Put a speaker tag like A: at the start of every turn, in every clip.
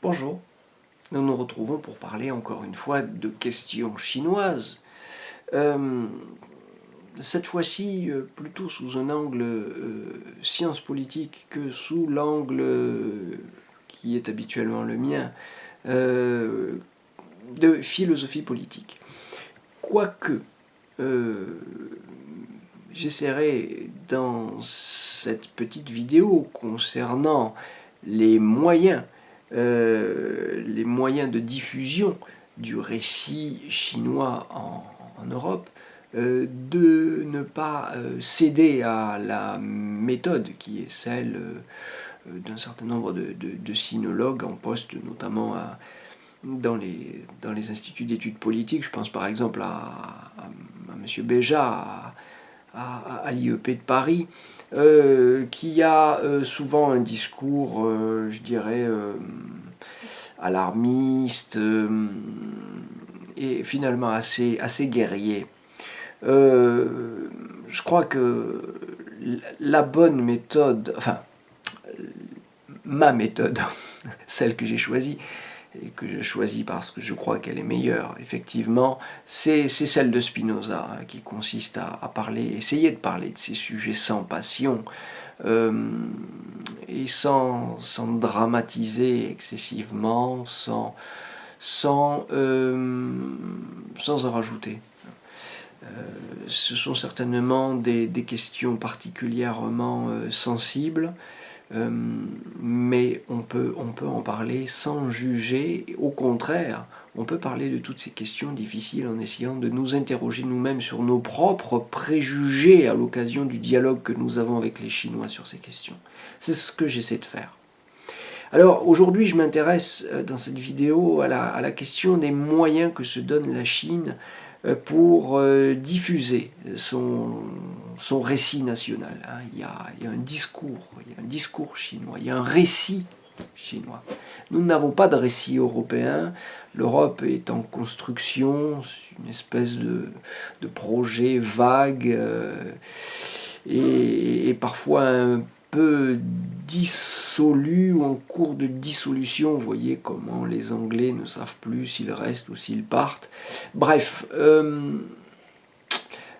A: Bonjour, nous nous retrouvons pour parler encore une fois de questions chinoises. Cette fois-ci, plutôt sous un angle science politique que sous l'angle qui est habituellement le mien, de philosophie politique. Quoique, j'essaierai dans cette petite vidéo concernant les moyens de diffusion du récit chinois en Europe, de ne pas céder à la méthode qui est celle d'un certain nombre de sinologues en poste, notamment dans les instituts d'études politiques. Je pense par exemple à M. Béja, à l'IEP de Paris, qui a souvent un discours, je dirais, alarmiste et finalement assez guerrier. Je crois que la bonne méthode, enfin, ma méthode, celle que j'ai choisie, et que je choisis parce que je crois qu'elle est meilleure, effectivement, c'est celle de Spinoza, hein, qui consiste à essayer de parler de ces sujets sans passion, et sans dramatiser excessivement, sans en rajouter. Ce sont certainement des questions particulièrement sensibles, mais on peut en parler sans juger. Au contraire, on peut parler de toutes ces questions difficiles en essayant de nous interroger nous-mêmes sur nos propres préjugés à l'occasion du dialogue que nous avons avec les Chinois sur ces questions. C'est ce que j'essaie de faire. Alors aujourd'hui, je m'intéresse dans cette vidéo à la question des moyens que se donne la Chine pour diffuser son récit national. Il y a un discours chinois, il y a un récit chinois. Nous n'avons pas de récit européen. L'Europe est en construction, une espèce de projet vague et parfois un peu dissolu ou en cours de dissolution. Vous voyez comment les Anglais ne savent plus s'ils restent ou s'ils partent. Bref,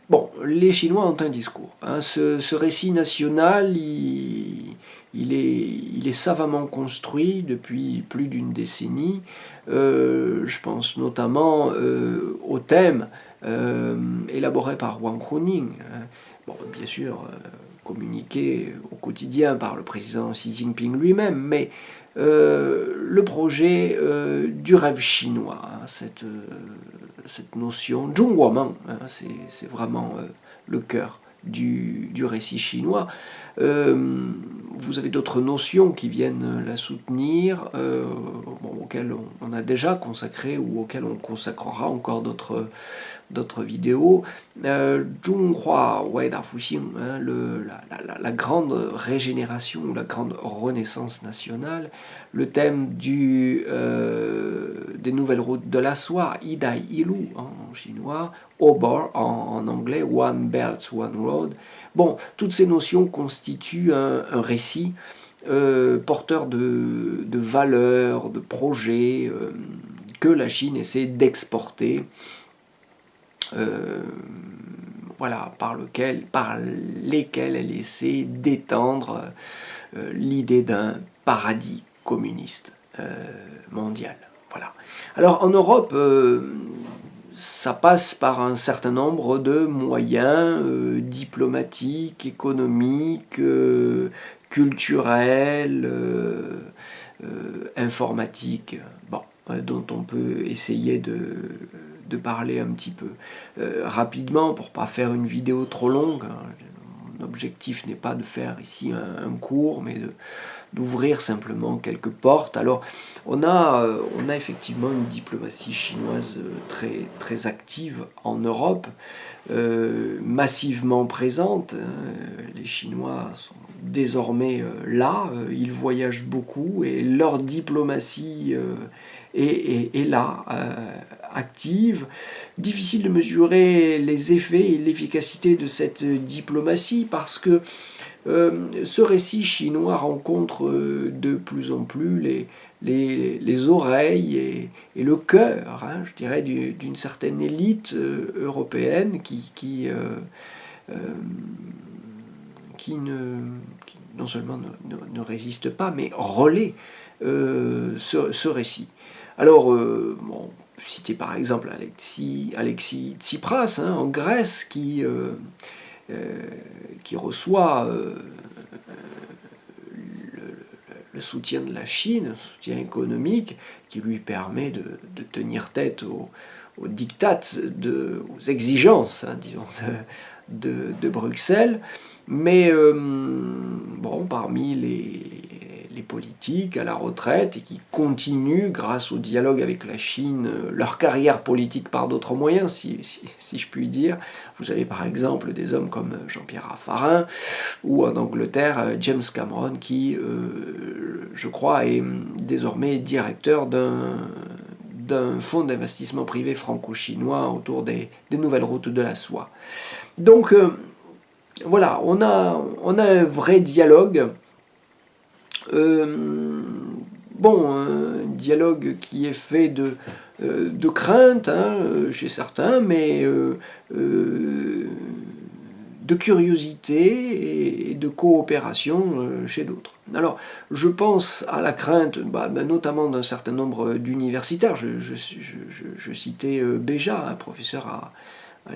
A: bon, les Chinois ont un discours. Hein. Ce récit national, il est savamment construit depuis plus d'une décennie. Je pense notamment au thème élaboré par Wang Huning. Hein. Bon, bien sûr, communiqué au quotidien par le président Xi Jinping lui-même, mais le projet du rêve chinois, hein, cette notion, Zhongguomen, hein, c'est vraiment le cœur du récit chinois. Vous avez d'autres notions qui viennent la soutenir, auxquelles on a déjà consacré ou auxquelles on consacrera encore d'autres vidéos. Zhonghua Weida Fuxing, hein, la grande régénération ou la grande renaissance nationale, le thème des nouvelles routes de la soie, Idai Ilu en chinois, Obor en anglais, One Belt, One Road. Bon, toutes ces notions constituent un récit porteur de valeurs, de projets que la Chine essaie d'exporter, voilà, par lesquels elle essaie d'étendre l'idée d'un paradis communiste mondial. Voilà. Alors en Europe, ça passe par un certain nombre de moyens diplomatiques, économiques, culturels, informatiques, bon, dont on peut essayer de parler un petit peu rapidement pour ne pas faire une vidéo trop longue. Mon objectif n'est pas de faire ici un cours, mais d'ouvrir simplement quelques portes. Alors, on a effectivement une diplomatie chinoise très, très active en Europe, massivement présente. Les Chinois sont désormais là, ils voyagent beaucoup et leur diplomatie est là, active. Difficile de mesurer les effets et l'efficacité de cette diplomatie parce que Ce récit chinois rencontre de plus en plus les oreilles et le cœur, hein, je dirais, d'une certaine élite européenne qui non seulement ne résiste pas, mais relaie ce récit. Alors, bon, on peut citer par exemple Alexis Tsipras, hein, en Grèce, qui reçoit le soutien de la Chine, un soutien économique qui lui permet de tenir tête aux diktats, aux exigences, hein, disons, de Bruxelles. Mais bon, parmi les politiques à la retraite et qui continuent, grâce au dialogue avec la Chine, leur carrière politique par d'autres moyens, si je puis dire. Vous avez par exemple des hommes comme Jean-Pierre Raffarin, ou en Angleterre, James Cameron, qui, je crois, est désormais directeur d'un fonds d'investissement privé franco-chinois autour des nouvelles routes de la soie. Donc, voilà, on a un vrai dialogue. Bon, un dialogue qui est fait de crainte, hein, chez certains, mais de curiosité et de coopération chez d'autres. Alors, je pense à la crainte, notamment d'un certain nombre d'universitaires. Je citais Béja, un professeur à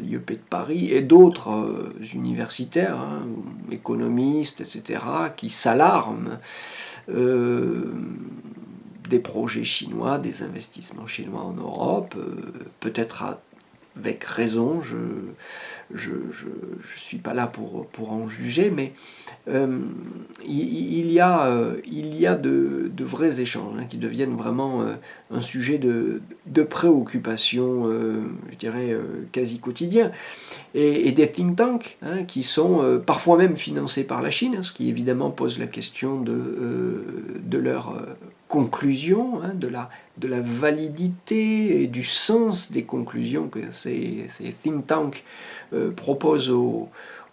A: l'IEP de Paris, et d'autres universitaires, hein, économistes, etc., qui s'alarment des projets chinois, des investissements chinois en Europe, peut-être avec raison, je suis pas là pour en juger, mais il y a de vrais échanges, hein, qui deviennent vraiment un sujet de préoccupation, je dirais, quasi quotidien, et des think tanks, hein, qui sont parfois même financés par la Chine, hein, ce qui évidemment pose la question de leur conclusions, hein, de la validité et du sens des conclusions que ces think tanks proposent aux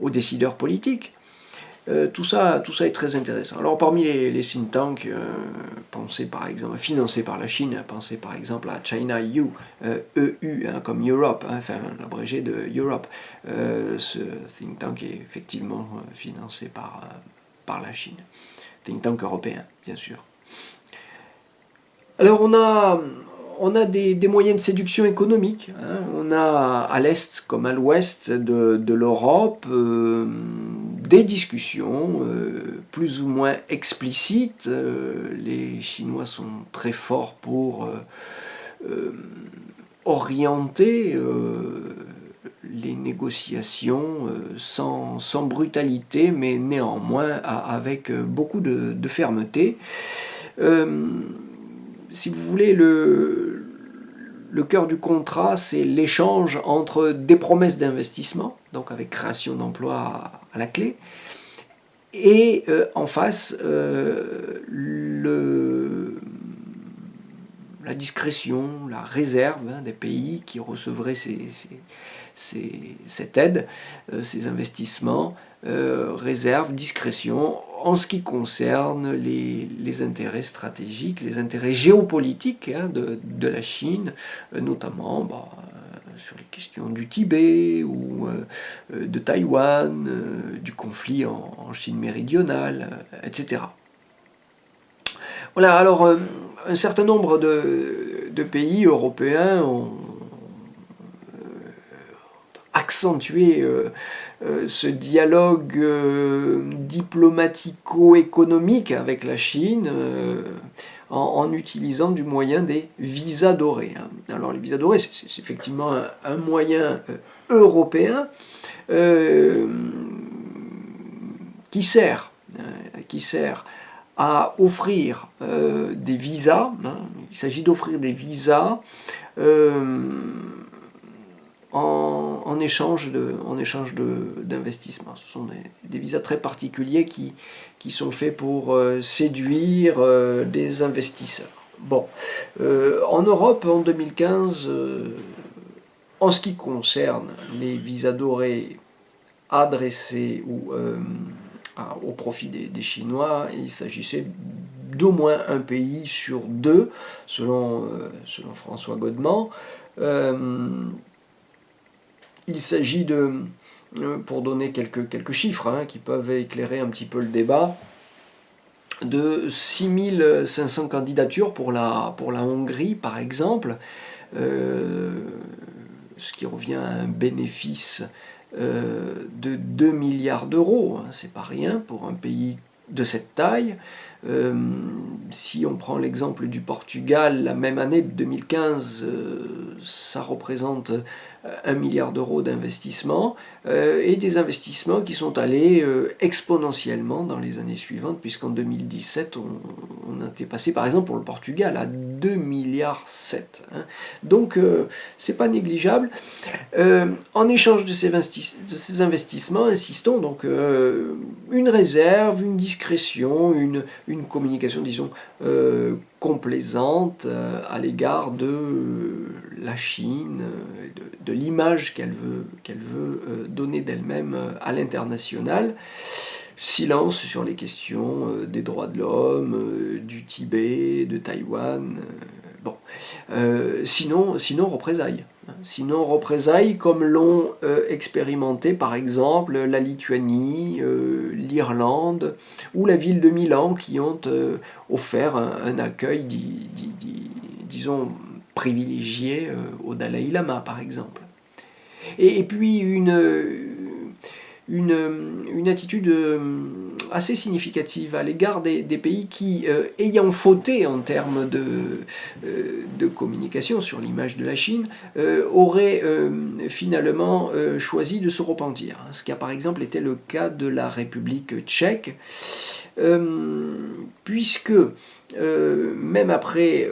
A: décideurs politiques. Tout ça est très intéressant. Alors parmi les think tanks financés par la Chine, pensez par exemple à China EU, EU, hein, comme Europe, hein, enfin l'abrégé de Europe. Ce think tank est effectivement financé par la Chine. Think tank européen, bien sûr. Alors on a des moyens de séduction économique, hein. On a à l'est comme à l'ouest de l'Europe des discussions plus ou moins explicites. Les Chinois sont très forts pour orienter les négociations sans brutalité, mais néanmoins avec beaucoup de fermeté. Si vous voulez, le cœur du contrat, c'est l'échange entre des promesses d'investissement, donc avec création d'emplois à la clé, et en face, la discrétion, la réserve, hein, des pays qui recevraient cette aide, ces investissements, réserve, discrétion, en ce qui concerne les intérêts stratégiques, les intérêts géopolitiques, hein, de la Chine, notamment sur les questions du Tibet ou de Taïwan, du conflit en Chine méridionale, etc. Voilà, alors un certain nombre de pays européens ont accentué ce dialogue diplomatico-économique avec la Chine en utilisant du moyen des visas dorés, hein. Alors les visas dorés, c'est effectivement un moyen européen qui sert à offrir des visas, hein. Il s'agit d'offrir des visas en échange d'investissements. Ce sont des visas très particuliers qui sont faits pour séduire des investisseurs. Bon, en Europe, en 2015, en ce qui concerne les visas dorés adressés ou au profit des Chinois. Il s'agissait d'au moins un pays sur deux, selon François Godement. Il s'agit pour donner quelques chiffres qui peuvent éclairer un petit peu le débat, de 6500 candidatures pour la Hongrie, par exemple, ce qui revient à un bénéfice de 2 milliards d'euros. C'est pas rien pour un pays de cette taille. Si on prend l'exemple du Portugal, la même année de 2015, ça représente 1 milliard d'euros d'investissement, et des investissements qui sont allés exponentiellement dans les années suivantes, puisqu'en 2017, on était passé, par exemple, pour le Portugal, à 2,7 milliards. Donc, c'est pas négligeable. En échange de ces investissements, insistons donc une réserve, une discrétion, une communication, disons, complaisante à l'égard de la Chine, de l'image qu'elle veut donner d'elle-même à l'international. Silence sur les questions des droits de l'homme, du Tibet, de Taïwan. Bon, sinon représailles. Sinon représailles comme l'ont expérimenté par exemple la Lituanie, l'Irlande ou la ville de Milan, qui ont offert un accueil, disons, privilégié au Dalai Lama par exemple. Et puis une attitude assez significative à l'égard des pays qui, ayant fauté en termes de communication sur l'image de la Chine, auraient finalement choisi de se repentir. Ce qui a par exemple été le cas de la République tchèque, puisque même après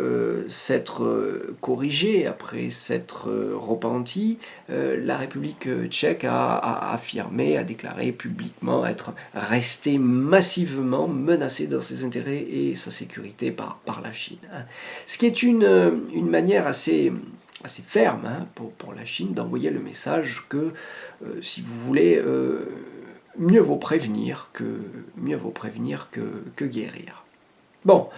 A: s'être corrigée, après s'être repentie, la République tchèque a affirmé, a déclaré publiquement être restée massivement menacée dans ses intérêts et sa sécurité par la Chine. Ce qui est une manière assez ferme pour la Chine d'envoyer le message que, si vous voulez, mieux vaut prévenir que guérir. Bon,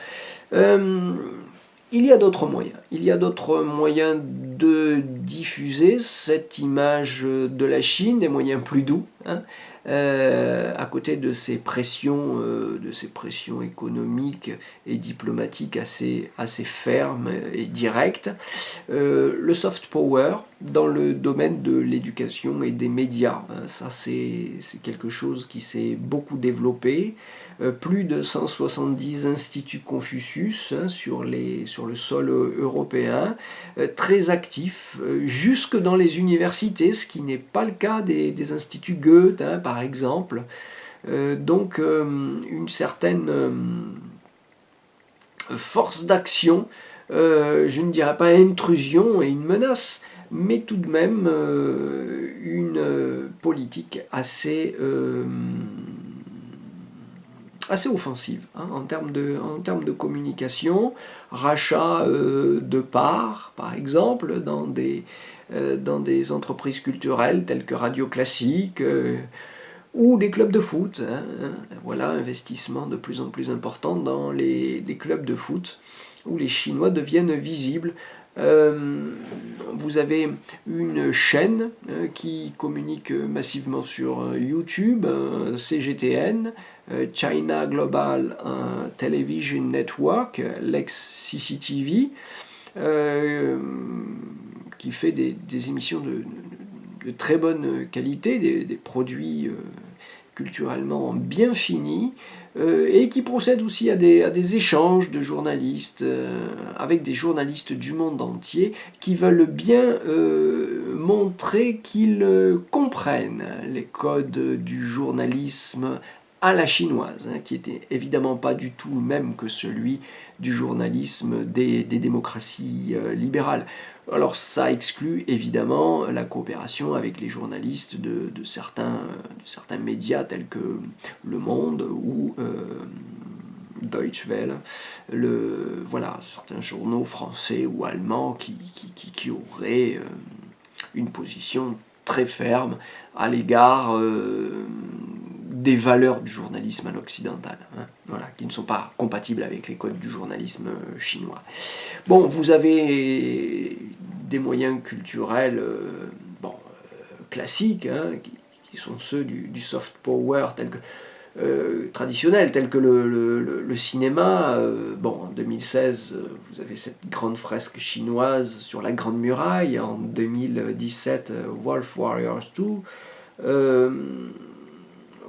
A: il y a d'autres moyens. Il y a d'autres moyens de diffuser cette image de la Chine, des moyens plus doux, à côté de ces pressions économiques et diplomatiques assez fermes et directes. Le soft power dans le domaine de l'éducation et des médias, ça c'est quelque chose qui s'est beaucoup développé. Plus de 170 instituts Confucius sur le sol européen, très actifs, jusque dans les universités, ce qui n'est pas le cas des instituts Goethe, par exemple. Donc une certaine force d'action, je ne dirais pas intrusion et une menace, mais tout de même une politique assez offensive en termes de communication, rachat de parts, par exemple, dans des entreprises culturelles telles que Radio Classique, ou des clubs de foot. Voilà, investissement de plus en plus important dans les clubs de foot, où les Chinois deviennent visibles. Vous avez une chaîne qui communique massivement sur YouTube, CGTN, China Global Television Network, l'ex-CCTV, qui fait des émissions de très bonne qualité, des produits culturellement bien finis, et qui procède aussi à des échanges de journalistes avec des journalistes du monde entier qui veulent bien montrer qu'ils comprennent les codes du journalisme à la chinoise, qui n'était évidemment pas du tout le même que celui du journalisme des démocraties libérales. Alors ça exclut évidemment la coopération avec les journalistes de certains médias tels que Le Monde ou Deutsche Welle, certains journaux français ou allemands qui auraient une position très ferme à l'égard des valeurs du journalisme à l'occidental, hein, voilà, qui ne sont pas compatibles avec les codes du journalisme chinois. Bon, vous avez des moyens culturels classiques, hein, qui sont ceux du soft power traditionnel, tels que le cinéma. En 2016, vous avez cette grande fresque chinoise sur la Grande Muraille. En 2017, Wolf Warriors 2.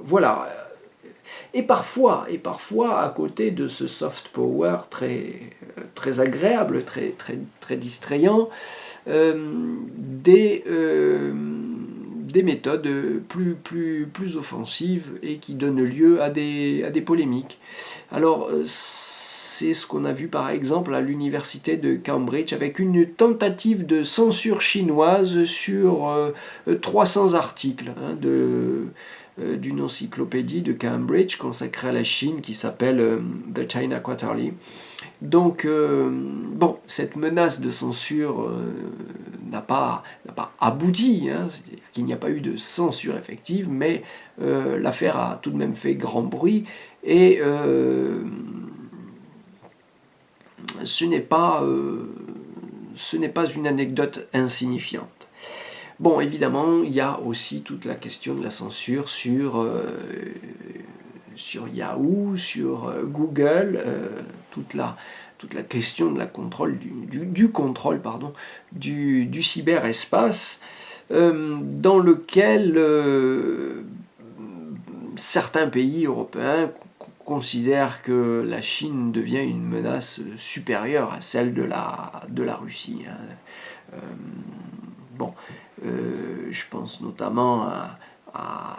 A: Voilà. Et parfois, à côté de ce soft power très agréable, très distrayant, des méthodes plus offensives et qui donnent lieu à des polémiques. Alors, c'est ce qu'on a vu par exemple à l'université de Cambridge avec une tentative de censure chinoise sur 300 articles d'une encyclopédie de Cambridge consacrée à la Chine qui s'appelle The China Quarterly. Donc, cette menace de censure n'a pas abouti, hein, c'est-à-dire qu'il n'y a pas eu de censure effective, mais l'affaire a tout de même fait grand bruit, et ce n'est pas une anecdote insignifiante. Bon, évidemment, il y a aussi toute la question de la censure sur Yahoo, sur Google, toute la question de la contrôle du contrôle du cyberespace, dans lequel certains pays européens considèrent que la Chine devient une menace supérieure à celle de la Russie, hein. Je pense notamment à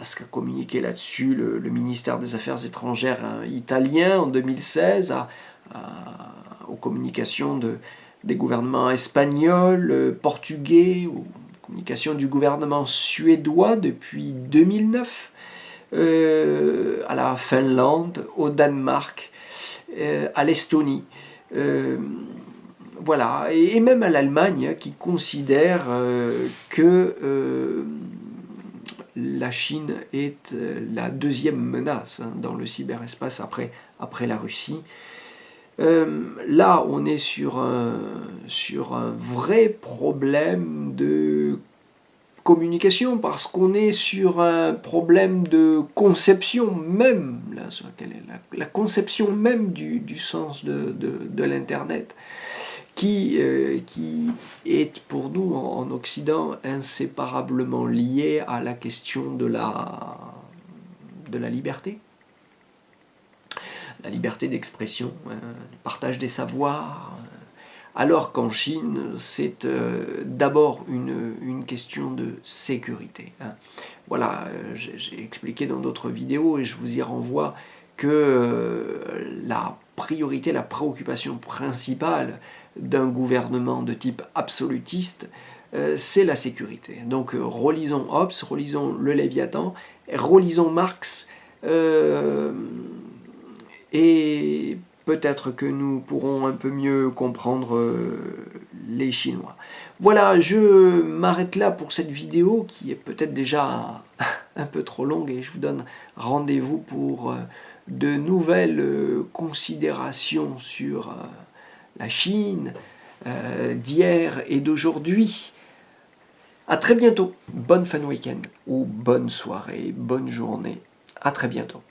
A: ce qu'a communiqué là-dessus le ministère des Affaires étrangères italien en 2016, aux communications des gouvernements espagnols, portugais, aux communications du gouvernement suédois depuis 2009, à la Finlande, au Danemark, à l'Estonie. Voilà, et même à l'Allemagne, hein, qui considère que la Chine est la deuxième menace, hein, dans le cyberespace après la Russie. Là, on est sur un vrai problème de communication, parce qu'on est sur un problème de conception même, là, sur la conception même du sens de l'Internet, qui est pour nous en Occident inséparablement lié à la question de la liberté. La liberté d'expression, le partage des savoirs, alors qu'en Chine, c'est d'abord une question de sécurité, hein. Voilà, j'ai expliqué dans d'autres vidéos, et je vous y renvoie, que la priorité, la préoccupation principale d'un gouvernement de type absolutiste, c'est la sécurité. Donc relisons Hobbes, relisons le Léviathan, relisons Marx, et peut-être que nous pourrons un peu mieux comprendre les Chinois. Voilà, je m'arrête là pour cette vidéo qui est peut-être déjà un peu trop longue, et je vous donne rendez-vous pour de nouvelles considérations sur la Chine d'hier et d'aujourd'hui. À très bientôt. Bonne fin de week-end ou bonne soirée, bonne journée. À très bientôt.